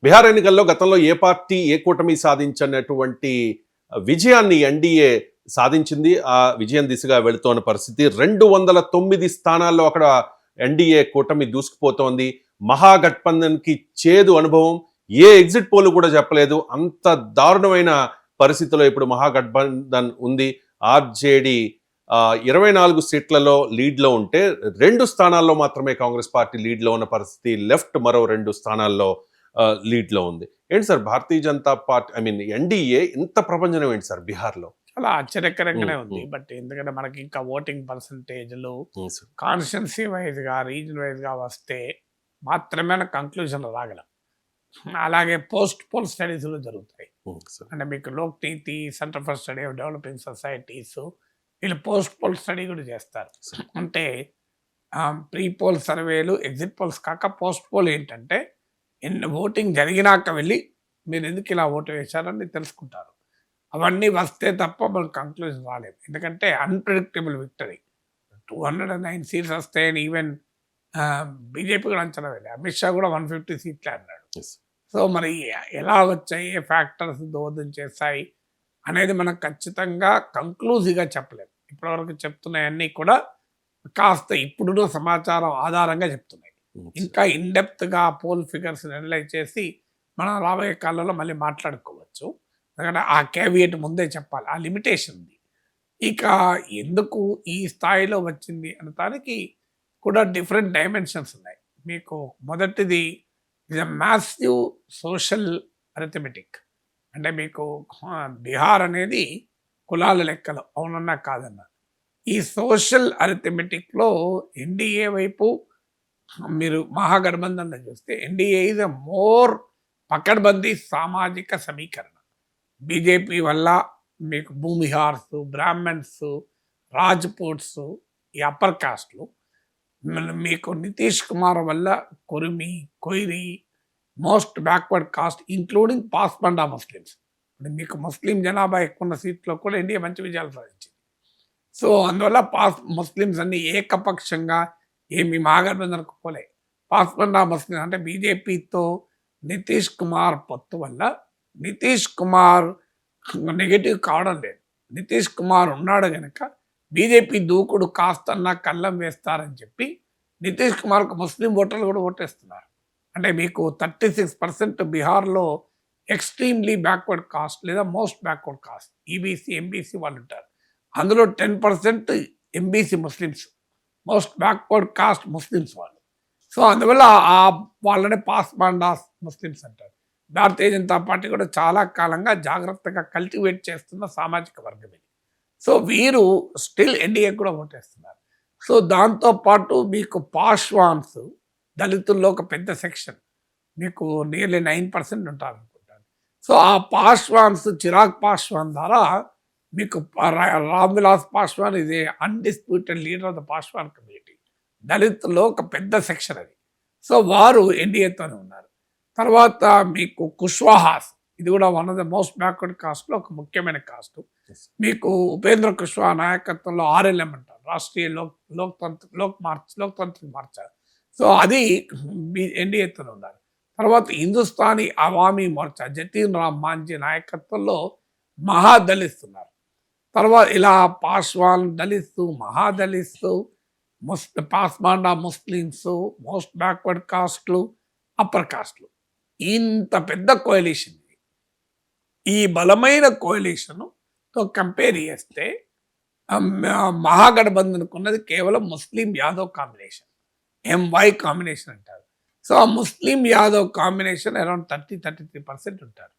బీహార్ ఎన్నికల్లో గతంలో ఏ పార్టీ, ఏ కూటమి సాధించనటువంటి విజయాన్ని ఎన్డీఏ సాధించింది. ఆ విజయం దిశగా వెళుతోన్న పరిస్థితి. 209 స్థానాల్లో అక్కడ ఎన్డీఏ కూటమి దూసుకుపోతోంది. మహాగఠబంధన్‌కి చేదు అనుభవం. ఏ ఎగ్జిట్ పోల్ కూడా చెప్పలేదు. అంత దారుణమైన పరిస్థితిలో ఇప్పుడు మహాగఠబంధన్ ఉంది. ఆర్‌జేడీ 24 సీట్లలో లీడ్‌లో ఉంటే 2 స్థానాల్లో మాత్రమే కాంగ్రెస్ పార్టీ లీడ్‌లో ఉన్న పరిస్థితి. లెఫ్ట్ మరో 2 స్థానాల్లో లీడ్‌లో ఉంది. ఏంటి sir Bharatiya Janata party NDA ఇంత ప్రభంజనం ఏంటి సార్ బీహార్‌లో? చాలా ఆశ్చర్యకరంగానే హ్మ్. ఉంది. హ్మ్. బట్ ఎందుకంటే మనకి ఇంకా ఓటింగ్ పర్సంటేజ్‌లు హ్మ్. సార్. కాన్స్టిట్యున్సీ వైస్‌గా, రీజన్ వైస్‌గా వస్తే మాత్రమే మనం కంక్లూజన్ రాగలం. అలాగే పోస్ట్ పోల్ స్టడీస్ కూడా జరుగుతాయి. హ్మ్. సార్. అంటే మీకు లోక్ నీతి, centre for study of developing societies వీళ్ళు పోస్ట్ పోల్ స్టడీ కూడా చేస్తారు. సార్. అంటే ప్రీ పోల్ సర్వేలు, ఎగ్జిట్ పోల్స్ కాక పోస్ట్ పోల్ ఏంటంటే ఓటింగ్ జరిగినాక వెళ్ళి మీరు ఎందుకు ఇలా ఓటు వేశారని తెలుసుకుంటారు. అవన్నీ వస్తే తప్ప మనకు కంక్లూజన్ రాలేదు. ఎందుకంటే అన్‌ప్రెడిక్టబుల్ విక్టరీ. 209 సీట్స్ వస్తాయని ఈవెన్ బీజేపీ కూడా అంచనా వేయలేదు. అమిత్ షా కూడా 150 సీట్లే అన్నాడు. యెస్. సో మరి ఎలా వచ్చాయి? ఏ ఫ్యాక్టర్స్ దోహదం చేశాయి? అనేది మనం ఖచ్చితంగా కంక్లూజివ్‌గా చెప్పలేము. ఇప్పటివరకు చెప్తున్నయన్నీ కూడా కాస్త ఇప్పుడున్న సమాచారం ఆధారంగా చెప్తున్నాయి. హ్మ్. సార్. ఇంకా ఇన్ డెప్త్‌గా పోల్ ఫిగర్స్‌ని అనలైజ్ చేసి మనం రాబోయే కాలంలో మళ్ళీ మాట్లాడుకోవచ్చు. ఎందుకంటే ఆ కేవియేట్ ముందే చెప్పాలి. ఆ లిమిటేషన్ ఉంది. ఇక ఎందుకు ఈ స్థాయిలో వచ్చింది అనటానికి కూడా డిఫరెంట్ డైమెన్షన్స్ ఉన్నాయి. మీకు మొదటిది is a massive social arithmetic. అంటే మీకు బీహార్ అనేది కులాల లెక్కలు అవునన్నా కాదన్నా. ఈ సోషల్ అరిథమెటిక్‌లో ఎన్‌డీఏ వైపు మీరు మహాగఠబంధన్‌లో చూస్తే ఎన్‌డీఏ ఈజ్ ఎ మోర్ పకడ్బందీ సామాజిక సమీకరణ. బీజేపీ వల్ల మీకు భూమిహార్స్, బ్రాహ్మణ్స్, రాజ్‌పూట్స్, ఈ అప్పర్ కాస్ట్‌లు. మీకు నితీష్ కుమార్ వల్ల కొరిమి, Koiri, most backward caste including Pasmanda Muslims. అంటే మీకు ముస్లిం జనాభా ఎక్కువ సీట్‌లో కూడా ఎన్‌డీఏ మంచి విజయాలు సాధించింది. సో అందువల్ల ముస్లిమ్స్ అన్ని ఏకపక్షంగా ఏమి మహాగఠబంధన్‌కు పోలే. పాస్బండా ముస్లిం అంటే బీజేపీతో నితీష్ కుమార్ పొత్తు వల్ల నితీష్ కుమార్ నెగెటివ్ కావడం లేదు. నితీష్ కుమార్ ఉన్నాడు గనక బీజేపీ దూకుడు కాస్తన్నా కళ్ళెం వేస్తారని చెప్పి నితీష్ కుమార్‌కు ముస్లిం ఓటర్లు కూడా ఓటేస్తున్నారు. అంటే మీకు 36% బీహార్‌లో ఎక్స్‌ట్రీమ్‌లీ బ్యాక్వర్డ్ కాస్ట్ లేదా most backward caste EBC, MBC వాళ్ళుంటారు. అందులో 10% MBC Muslims. Most backward caste Muslims వాళ్ళు. సో అందువల్ల వాళ్ళని పాస్‌బాండాస్ ముస్లిమ్స్ అంటారు. భారతీయ జనతా పార్టీ కూడా చాలా కాలంగా జాగ్రత్తగా కల్టివేట్ చేస్తున్న సామాజిక వర్గం ఇది. సో వీరు స్టిల్ ఎన్‌డీఏకి కూడా ఓటేస్తున్నారు. సో దాంతో పాటు మీకు పాశ్వాన్స్ దళితుల్లో ఒక పెద్ద సెక్షన్. మీకు నియర్లీ 9% ఉంటారనుకుంటాను. సో ఆ పాశ్వాన్స్ చిరాగ్ పాశ్వాన్ ద్వారా మీకు రామ్ విలాస్ పాశ్వాన్ ఇది undisputed leader of the Paswan community. దళితుల్లో ఒక పెద్ద సెక్షన్ అది. సో వారు ఎన్‌డీఏతోనే ఉన్నారు. తర్వాత మీకు కుష్వాహాస్ ఇది కూడా one of the most backward కాస్ట్‌లో ఒక ముఖ్యమైన కాస్ట్. యెస్. మీకు ఉపేంద్ర కుష్వాహా నాయకత్వంలో ఆర్ఎల్ఎం అంటారు. రాష్ట్రీయ లోక్తాంత్రిక్ మోర్చా. సో అది ఎన్‌డీఏతోనే ఉన్నారు. తర్వాత హిందుస్థానీ అవామీ మోర్చా జతీన్ రామ్ మాంఝీ నాయకత్వంలో మహాదళిత్స్ ఉన్నారు. తర్వాత ఇలా Paswan Dalits, Mahadalits, Pasmanda Muslims, most backward కాస్ట్లు, అప్పర్ కాస్ట్లు. ఇంత పెద్ద కోయలిషన్ ఇది. ఈ బలమైన కోయలిషన్‌తో కంపేర్ చేస్తే మహాగఠబంధన్‌కు ఉన్నది కేవలం ముస్లిం యాదవ్ కాంబినేషన్. ఎంవై కాంబినేషన్ అంటారు. సో ఆ ముస్లిం యాదవ్ కాంబినేషన్ అరౌండ్ 33% ఉంటారు.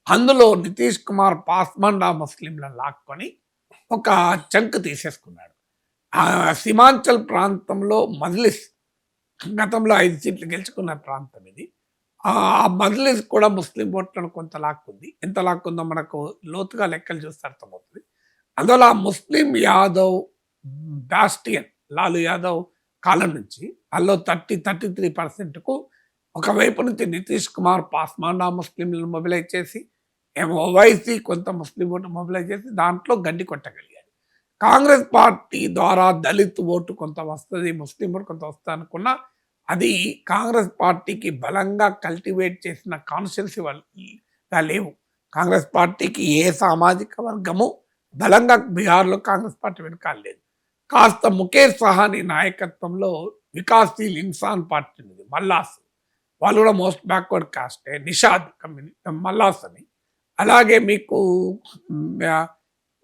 అందులో నితీష్ కుమార్ పాస్మాండా ముస్లింలను లాక్కొని ఒక చంక్ తీసేసుకున్నాడు. సీమాంచల్ ప్రాంతంలో మజ్లిస్ గతంలో 5 సీట్లు గెలుచుకున్న ప్రాంతం ఇది. ఆ మజ్లిస్ కూడా ముస్లిం ఓట్లను కొంత లాక్కుంది. ఎంత లాక్కుందో మనకు లోతుగా లెక్కలు చూస్తే అర్థమవుతుంది. అందువల్ల ముస్లిం యాదవ్ బాస్టియన్ లాలు యాదవ్ కాలం నుంచి అందులో 33%కు ఒకవైపు నుంచి నితీష్ కుమార్ పాస్మాండా ముస్లింలను మొబిలైజ్ చేసి ఓవైసీ కొంత ముస్లిం ఓటు మొబిలైజ్ చేసి దాంట్లో గడ్డి కొట్టగలిగారు. కాంగ్రెస్ పార్టీ ద్వారా దళిత్ ఓటు కొంత వస్తుంది, ముస్లిం ఓటు కొంత వస్తుంది అనుకున్న అది కాంగ్రెస్ పార్టీకి బలంగా కల్టివేట్ చేసిన కాన్స్టిట్యున్సీగా లేవు. కాంగ్రెస్ పార్టీకి ఏ సామాజిక వర్గము బలంగా బీహార్‌లో కాంగ్రెస్ పార్టీ వెనకాల లేదు. కాస్త ముఖేష్ సహానీ నాయకత్వంలో వికాస్‌శీల్ ఇన్సాన్ పార్టీ ఉంది. మల్లాస్ వాళ్ళు కూడా మోస్ట్ బ్యాక్వర్డ్ కాస్టే. నిషాద్ మల్లాస్ అని. అలాగే మీకు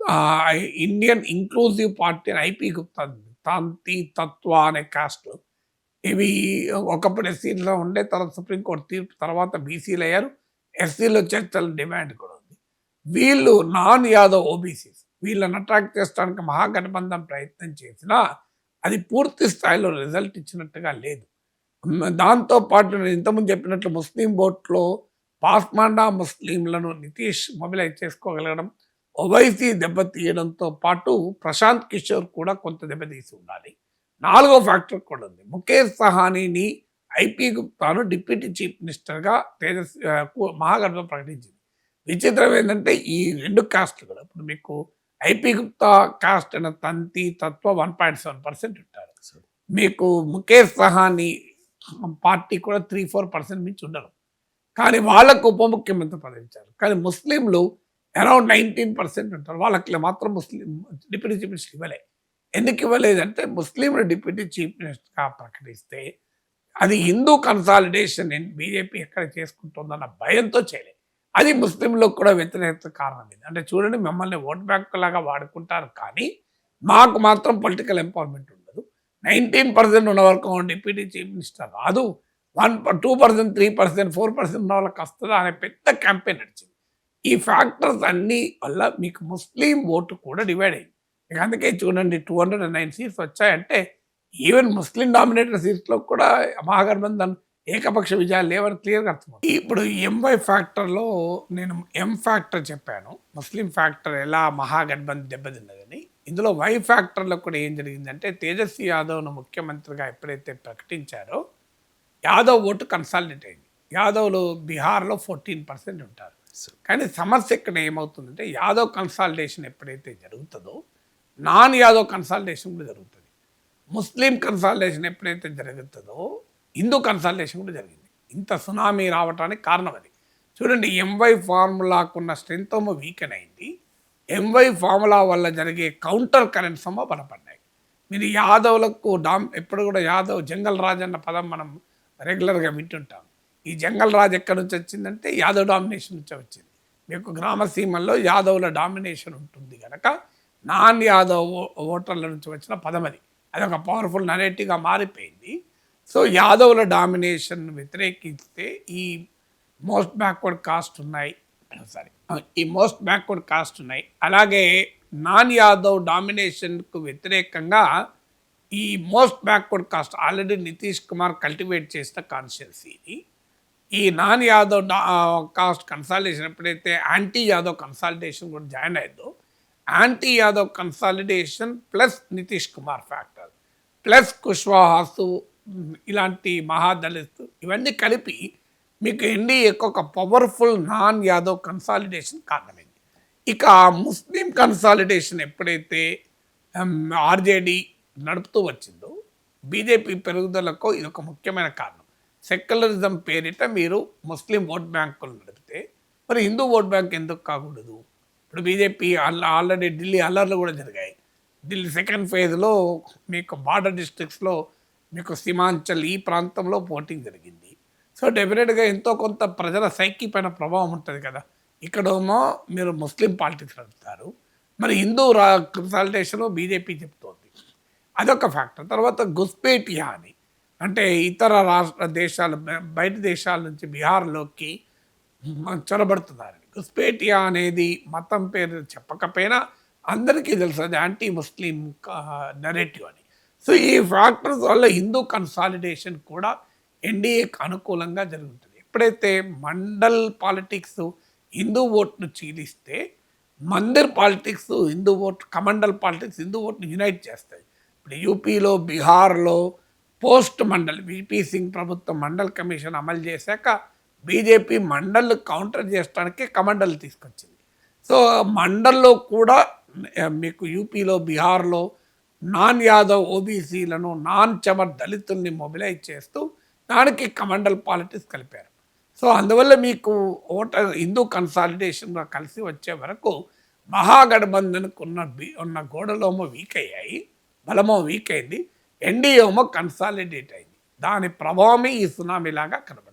ఆహ్, ఇండియన్ ఇంక్లూజివ్ పార్టీ అని ఐపీ గుప్తా ఉంది. తాంతి, తత్వ అనే కాస్ట్. ఇవి ఒకప్పుడు ఎస్సీలో ఉండే, తర్వాత సుప్రీంకోర్టు తీర్పు తర్వాత బీసీలు అయ్యారు. ఎస్సీలో చర్చల డిమాండ్ కూడా ఉంది. వీళ్ళు నాన్ యాదవ్ ఓబీసీస్. వీళ్ళని అట్రాక్ట్ చేసడానికి మహాగఠబంధన్ ప్రయత్నం చేసినా అది పూర్తి స్థాయిలో రిజల్ట్ ఇచ్చినట్టుగా లేదు. దాంతో పాటు నేను ఇంతకుముందు చెప్పినట్లు ముస్లిం ఓట్‌లో పాస్మాండా ముస్లింలను నితీష్ మొబిలైజ్ చేసుకోగలగడం, ఓవైసీ దెబ్బతీయడంతో పాటు ప్రశాంత్ కిషోర్ కూడా కొంత దెబ్బతీసి ఉండాలి. నాలుగో ఫ్యాక్టర్ కూడా ఉంది. ముఖేష్ సహానీని ఐపీ గుప్తాను డిప్యూటీ చీఫ్ మినిస్టర్‌గా మహాగఠబంధన్ ప్రకటించింది. విచిత్రం ఏంటంటే ఈ 2 కాస్ట్‌లు కూడా ఇప్పుడు మీకు ఐపీ గుప్తా కాస్ట్ అయిన తంతి, తత్వ 1.7% ఉంటారు. మీకు ముఖేష్ సహానీ పార్టీ కూడా 3-4% మించి ఉండరు. కానీ వాళ్ళకు ఉప ముఖ్యమంత్రి పదవి ఇచ్చారు. కానీ ముస్లింలు అరౌండ్ 19% ఉంటారు. వాళ్ళకి మాత్రం డిప్యూటీ చీఫ్ మినిస్టర్ ఇవ్వలే. ఎందుకు ఇవ్వలేదంటే ముస్లింలు డిప్యూటీ చీఫ్ మినిస్టర్‌గా ప్రకటిస్తే అది హిందూ కన్సాలిడేషన్ బీజేపీ ఎక్కడ చేసుకుంటుందన్న భయంతో చేయలేదు. అది ముస్లింలకు కూడా వ్యతిరేకత కారణం ఇది. అంటే చూడండి, మిమ్మల్ని ఓట్ బ్యాంక్ లాగా వాడుకుంటారు కానీ మాకు మాత్రం పొలిటికల్ ఎంపవర్మెంట్ ఉండదు. 19% ఉన్న వరకు డిప్యూటీ చీఫ్ మినిస్టర్ రాదు. 2%, 3%, 4% ఉన్న వాళ్ళకి వస్తుందా అనే పెద్ద క్యాంపెయిన్ నడిచింది. ఈ ఫ్యాక్టర్స్ అన్నీ వల్ల మీకు ముస్లిం ఓటు కూడా డివైడ్ అయింది. ఇక అందుకే చూడండి 209 సీట్స్ వచ్చాయంటే ఈవెన్ ముస్లిం డామినేటెడ్ సీట్స్‌లో కూడా మహాగఠబంధన్ ఏకపక్ష విజయాలు లేవని క్లియర్‌గా అర్థమవుతుంది. ఇప్పుడు ఎంవై ఫ్యాక్టర్‌లో నేను ఎం ఫ్యాక్టర్ చెప్పాను. ముస్లిం ఫ్యాక్టర్ ఎలా మహాగఠబంధన్ దెబ్బతిన్నదని. ఇందులో వై ఫ్యాక్టర్‌లో కూడా ఏం జరిగిందంటే తేజస్వి యాదవ్‌ను ముఖ్యమంత్రిగా ఎప్పుడైతే ప్రకటించారో యాదవ్ ఓటు కన్సాలిడేట్ అయింది. యాదవ్‌లు బీహార్‌లో 14% ఉంటారు. కానీ సమస్య ఇక్కడ ఏమవుతుందంటే యాదవ్ కన్సాలిడేషన్ ఎప్పుడైతే జరుగుతుందో నాన్ యాదవ్ కన్సాలిడేషన్ కూడా జరుగుతుంది. ముస్లిం కన్సాలిడేషన్ ఎప్పుడైతే జరుగుతుందో హిందూ కన్సాలిడేషన్ కూడా జరిగింది. ఇంత సునామీ రావడానికి కారణం అది. చూడండి, ఎంవై ఫార్ములాకున్న స్ట్రెంత్ ఏమో వీకెన్ అయింది. ఎంవై ఫార్ములా వల్ల జరిగే కౌంటర్ కరెంట్స్ ఏమో బలపడ్డాయి. మీరు యాదవ్లకు ఎప్పుడు కూడా యాదవ్ జంగల్ రాజ్ అన్న పదం మనం రెగ్యులర్గా వింటుంటాం. ఈ జంగల్ రాజ్ ఎక్కడి నుంచి వచ్చిందంటే యాదవ్ డామినేషన్ నుంచి వచ్చింది. మీకు గ్రామసీమల్లో యాదవ్ల డామినేషన్ ఉంటుంది కనుక నాన్ యాదవ్ ఓటర్ల నుంచి వచ్చిన పదం అది. అదొక పవర్ఫుల్ నరేటివ్గా మారిపోయింది. సో యాదవ్ల డామినేషన్ వ్యతిరేకిస్తే ఈ మోస్ట్ బ్యాక్వర్డ్ కాస్ట్ ఉన్నాయి. ఈ మోస్ట్ బ్యాక్వర్డ్ కాస్ట్ ఉన్నాయి. అలాగే నాన్ యాదవ్ డామినేషన్కు వ్యతిరేకంగా ఈ most backward caste already Nitish Kumar cultivate చేసిన కాన్స్టిట్యున్సీని ఈ నాన్ యాదవ్ కాస్ట్ కన్సాలిడేషన్ ఎప్పుడైతే యాంటీ యాదవ్ కన్సాలిడేషన్ కూడా జాయిన్ అయ్యిందో anti Yadav consolidation plus Nitish Kumar factor plus కుష్వాహాసు ఇలాంటి మహాదళిత్ ఇవన్నీ కలిపి మీకు ఎన్డీఏకి ఒక పవర్ఫుల్ నాన్ యాదవ్ కన్సాలిడేషన్ కారణమైంది. ఇక ముస్లిం కన్సాలిడేషన్ ఎప్పుడైతే ఆర్జేడీ నడుపుతూ వచ్చిందో బీజేపీ పెరుగుదలకు ఇది ఒక ముఖ్యమైన కారణం. సెక్యులరిజం పేరిట మీరు ముస్లిం ఓట్ బ్యాంకులు నడిపితే మరి హిందూ ఓట్ బ్యాంక్ ఎందుకు కాకూడదు? ఇప్పుడు బీజేపీ ఆల్రెడీ ఢిల్లీ అల్లర్లు కూడా జరిగాయి. ఢిల్లీ సెకండ్ ఫేజ్లో మీకు బార్డర్ డిస్ట్రిక్ట్స్లో మీకు సీమాంచల్ ఈ ప్రాంతంలో పోటింగ్ జరిగింది. సో డెఫినెట్గా ఎంతో కొంత ప్రజల సైకి పైన ప్రభావం ఉంటుంది కదా. ఇక్కడేమో మీరు ముస్లిం పాలిటిక్స్ నడుపుతారు, మరి హిందూ కన్సాలిడేషన్ బీజేపీ చెప్తోంది, అదొక ఫ్యాక్టర్. తర్వాత గుస్పేటియా అని అంటే ఇతర దేశాలు బయట దేశాల నుంచి బీహార్లోకి చొరబడుతున్నారని. గుస్పేటియా అనేది మతం పేరు చెప్పకపోయినా అందరికీ తెలుసు అది యాంటీ ముస్లిం నెరేటివ్ అని. సో ఈ ఫ్యాక్టర్స్ వల్ల హిందూ కన్సాలిడేషన్ కూడా ఎన్డీఏకి అనుకూలంగా జరుగుతుంది. ఎప్పుడైతే మండల్ పాలిటిక్స్ హిందూ ఓట్ను చీలిస్తే Mandir politics Hindu vote, Kamandal politics Hindu ఓట్ను యునైట్ చేస్తాయి. ఇప్పుడు యూపీలో బీహార్లో పోస్ట్ మండల్ విపి సింగ్ ప్రభుత్వం మండల్ కమిషన్ అమలు చేశాక బీజేపీ మండల్ కౌంటర్ చేయడానికి కమండల్ తీసుకొచ్చింది. సో మండల్లో కూడా మీకు యూపీలో బీహార్లో నాన్ యాదవ్ ఓబీసీలను, నాన్ చమర్ దళితుల్ని మొబిలైజ్ చేస్తూ దానికి కమండల్ పాలిటిక్స్ కలిపారు. సో అందువల్ల మీకు ఓటర్ హిందూ కన్సాలిడేషన్గా కలిసి వచ్చే వరకు మహాగఠబంధన్కు ఉన్న గోడలోమో వీక్ అయ్యాయి, బలమో వీక్ అయింది, ఎన్డీఏమో కన్సాలిడేట్ అయింది. దాని ప్రభావమే ఈ సునామీ లాగా కనబడింది.